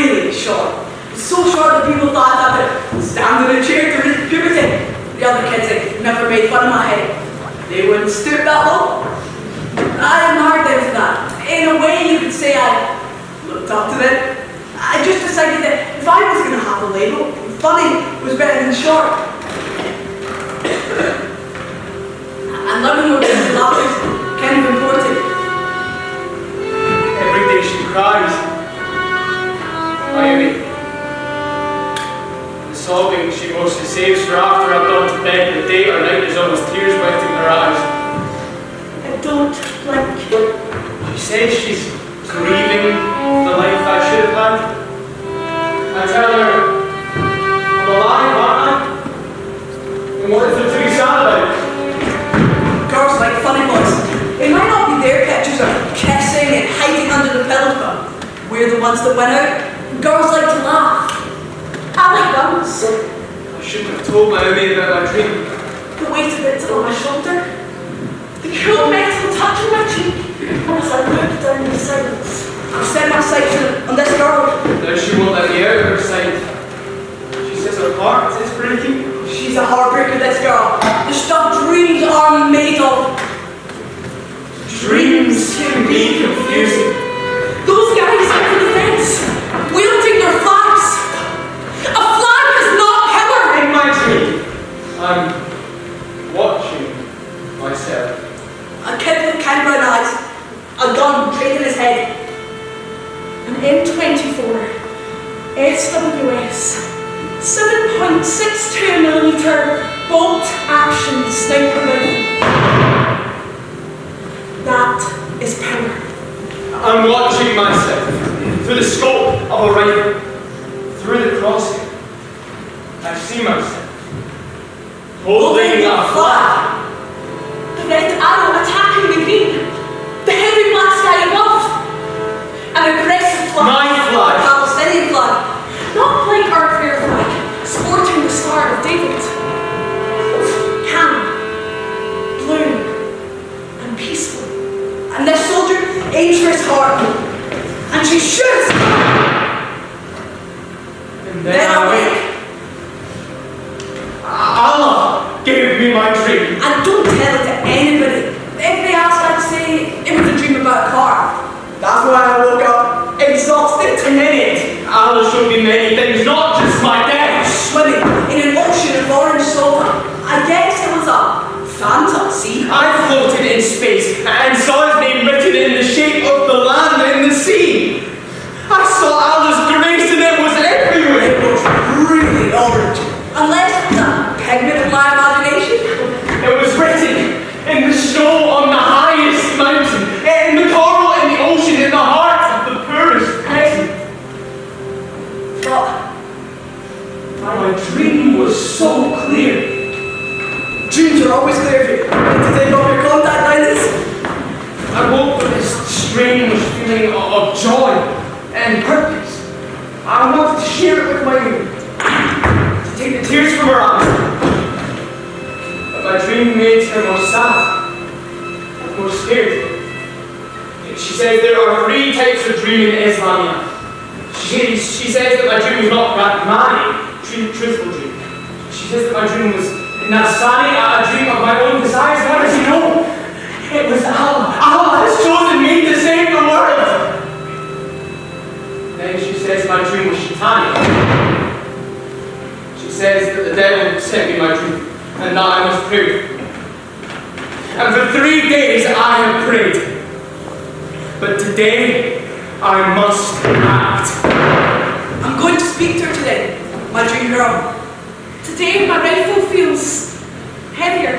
really short. So short that people thought I could stand in a chair to reach puberty. The other kids had never made fun of my head. They wouldn't stoop that low. I admired them for that. In a way, you could say I looked up to them. I just decided that if I was going to have a label, funny was better than short. And learning what the laughter is kind of important. Every day she cries. Ivy. The sobbing she mostly saves for after I've gone to bed. The day or night is almost tears wetting her eyes. I don't like you. She says she's grieving the life I should have had. I tell her I'm alive, aren't I? And what is there to be sad about? Girls like funny boys. It might not be their pictures of kissing and hiding under the pillows, but we're the ones that went out. Girls like to laugh. I like guns. I shouldn't have told Naomi about my dream. The weight of it on my shoulder. The cool metal touch on my cheek. And as I look down the silence, I've set my sights on this girl. Now she won't let me out of her sight. She says her heart is breaking. She's a heartbreaker, this girl. The stuff dreams are made of. Dreams can be confusing. Those guys over the fence, wielding their flags. A flag is not power. In my dream, I'm watching myself. A kid with kind brown eyes, a gun trained in his head. An M24 SWS 7.62mm bolt action sniper rifle. That is power. I'm watching myself through the scope of a rifle, through the crosshair. I see myself holding a flag. The red arrow attacking the green. The heavy black sky above. An aggressive flag. My flag. A Palestinian flag. Not like our prayer flag, sporting the Star of David. Calm, blue, and peaceful. And this soldier aims for his heart. And she shoots. And then I wake. Allah gave me my dream. And don't tell it to anybody. If they ask, I'd say it was a dream about a car. That's why I woke up exhausted. In it, Allah showed me many things, not just my death. Swimming in an ocean of orange soda. I guess it was a fantasy. I floated in space and saw his name written in the shape of the land and the sea. I saw Allah's grace and it was everywhere. It was really orange. Unless it was a pigment of my imagination. It was written in the snow on the highest mountain, in the coral in the ocean, in the heart of the poorest peasant. But my dream was so clear. dreams are always clear if you need to take off your contact lenses. I woke with this strange feeling of joy and purpose. I wanted to share it with my to take the tears from her eyes. But my dream made her more sad, more scared. She says there are 3 types of dream in Islam. She says that my dream was not Rahmani, truthful dream. She says that my dream was Nasani, a dream of my own desires. How does he know? It was Allah. Allah has chosen me to save the world. Then she says my dream was Shaitani. She says that the devil sent me my dream and that I must pray. And for 3 days I have prayed. But today I must act. I'm going to speak to her today, my dream girl. Today my rifle feels heavier.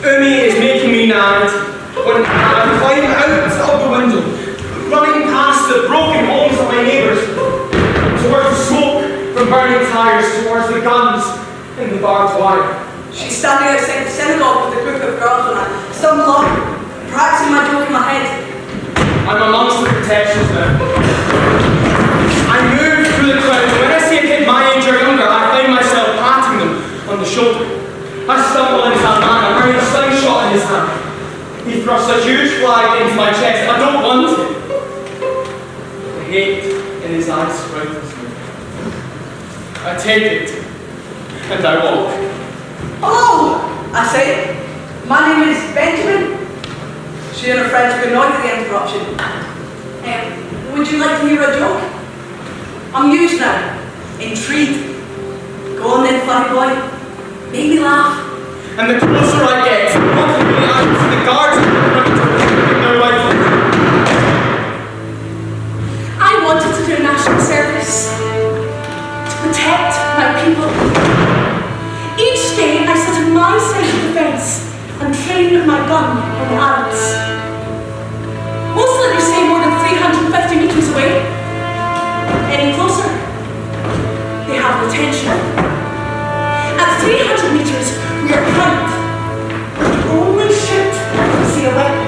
Umi is making me mad when I climb out of the window, running past the broken homes of my neighbours, towards the smoke from burning tires, towards the guns and the barbed wire. She's standing outside the synagogue with a group of girls when I stumble up, practicing my joke in my head. I'm amongst the protections now. I move through the crowd, and when I see a kid my age or younger, I find myself patting them on the shoulder. I stumble into a man, wearing a slingshot in his hand. He thrusts a huge flag into my chest. I don't want it. The hate in his eyes frightens me. I take it, and I walk. Hello, I say. My name is Benjamin. She and her friends were annoyed at the interruption. Would you like to hear a joke? I'm used now. Intrigued. Go on then, funny boy. Make me laugh. And the closer I get, the more really I see the guards running to their rifles. I wanted to do national service. To protect my people. Each day I sat on my side of the fence and trained my gun on the Arabs. Most likely stay more than 350 metres away. Any closer, they have attention. At 300 metres, we are primed. We only shoot if we see a weapon.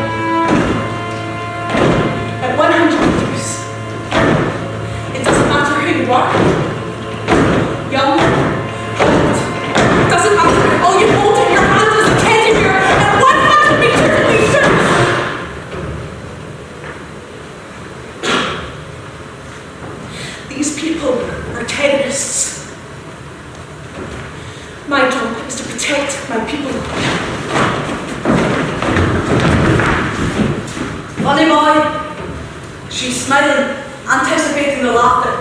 At 100 metres, it doesn't matter who you are. Young, old. It doesn't matter if all you hold in your hand is a teddy bear. At 100 metres, we shoot. These people are terrorists. My job is to protect my people. Funny boy. She's smiling, anticipating the laughter.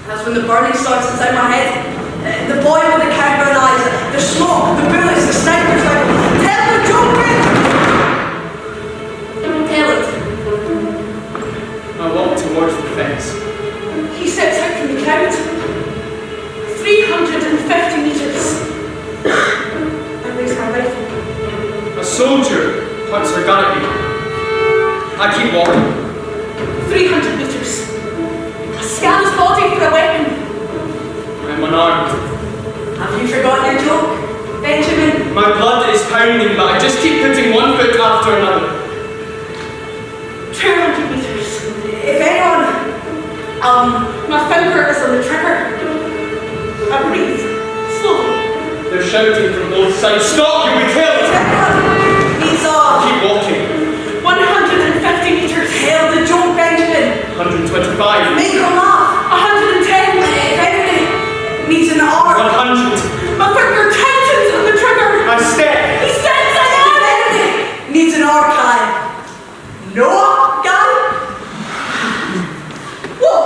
That's when the burning starts inside my head. The boy with the cowbird eyes, the smoke, the bullets, the sniper's rifle. Tell the joke, man! Tell it. I walk towards the fence. He steps out from the crowd. 350 metres. I raise my rifle. A soldier points her gun at me. I keep walking. 300 metres. I scan his body for a weapon. I'm unarmed. Have you forgotten your joke, Benjamin? My blood is pounding, but I just keep putting one foot after another. 200 metres. If anyone, My finger is on the trigger. I breathe slowly. They're shouting from both sides, "Stop, you'll be killed!" he's Keep walking. 150 metres. Tell the joke, Benjamin. 125. Make him laugh. 110. If anybody needs an arm. 100. My finger tightens on the trigger. I step. He steps If again. anybody needs an archive. Noah, guy? Whoa!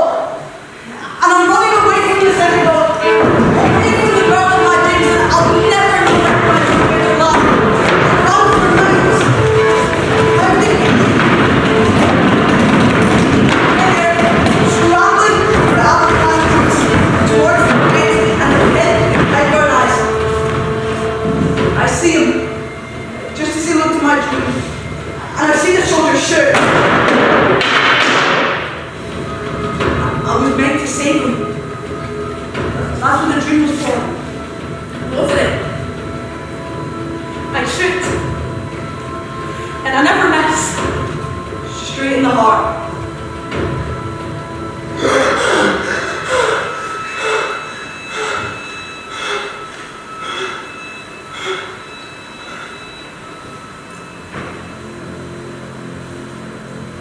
And I'm running away from the synagogue. Away from the girl in my dreams, and I'll never know everybody to make her laugh. Run for miles. I'm thinking. Scrambling for Alabama's towards the gate and the pit like burn eyes. I see him. Just as he looked at my dream. And I see the soldier shoot. I was meant to save him. That's what the dream was for. Wasn't it? I shoot. And I never miss. Straight in the heart.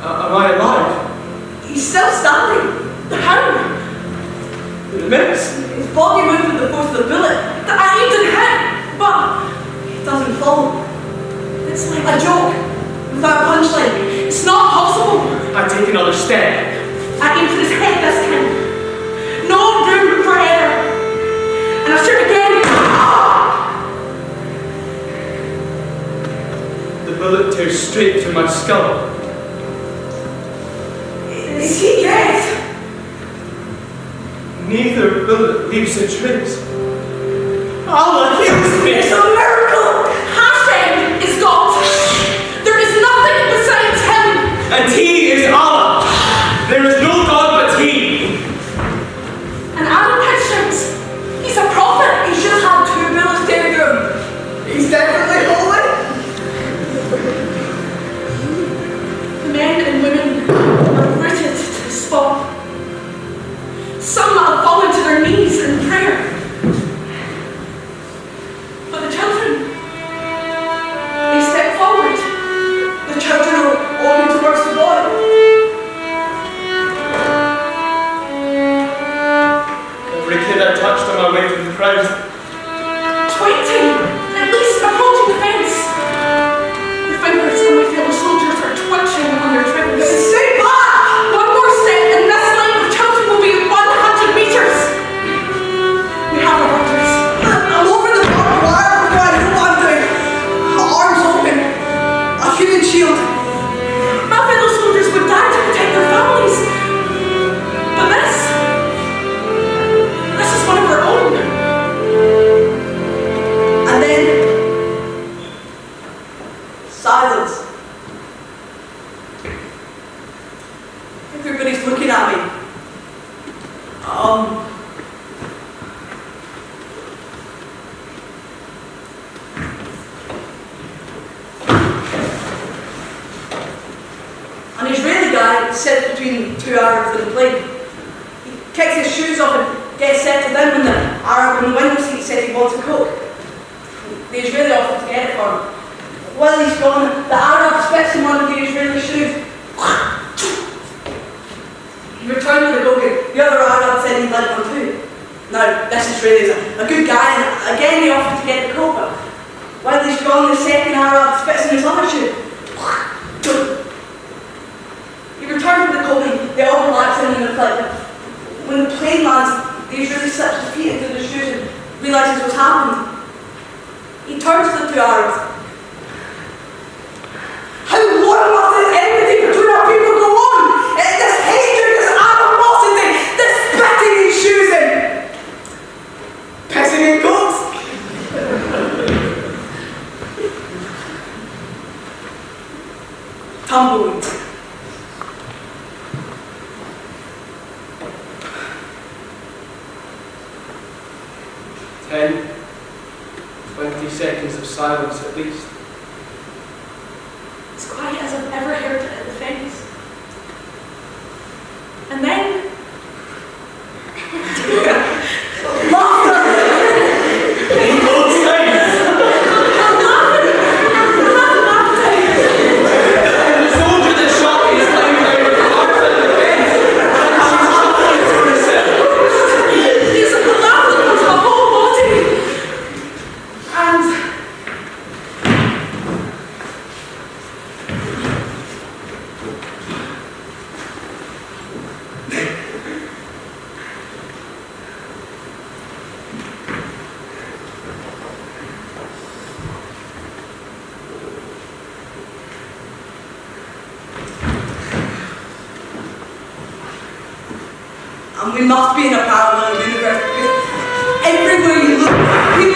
Am I alive? He's still standing. How? In a minute. His body moved with the force of the bullet. I didn't hit, but It doesn't fall. it's like A joke. Without a punchline. it's not possible. I take another step. I aim for his head this time. No room for error. And I shoot again. The bullet tears straight through my skull. Is he dead? Neither bullet leaves a trace. Allah heals me. It's a miracle. Hashem is God. There is nothing besides him. And he is Allah. There is no God but he. And Adam Hitchens, he's a prophet. He should have had 2 bullets teared through him. He's definitely holy. The men and women are rooted to the spot. Some have fallen to their knees in prayer. But the children, they step forward. The children are walking towards the boy. An Israeli guy sits between two Arabs in a plane. He kicks his shoes off and gets settled in when the Arab in the window seat says he wants a Coke. The Israeli offers to get it for him. While he's gone, the Arab spits in one of the Israeli shoes. He returned with the Coke and the other Arab said he'd like one too. Now, this Israeli is a good guy, and again he offered to get the Coke, but while he's gone, the second Arab spits in his other shoe. He returned with the Coke and they all relaxed in the flight. When the plane lands, the Israeli slips his feet into the shoes and realises what's happened. He turns to the two Arabs. How long must this enmity between our people go on? This hatred, this animosity, this spitting in shoes and pissing in goats? Tumbleweed. Ten, 20 seconds of silence at least. As quiet as I've ever heard it at the fence. And then and we must be in a parallel universe because everywhere you look, people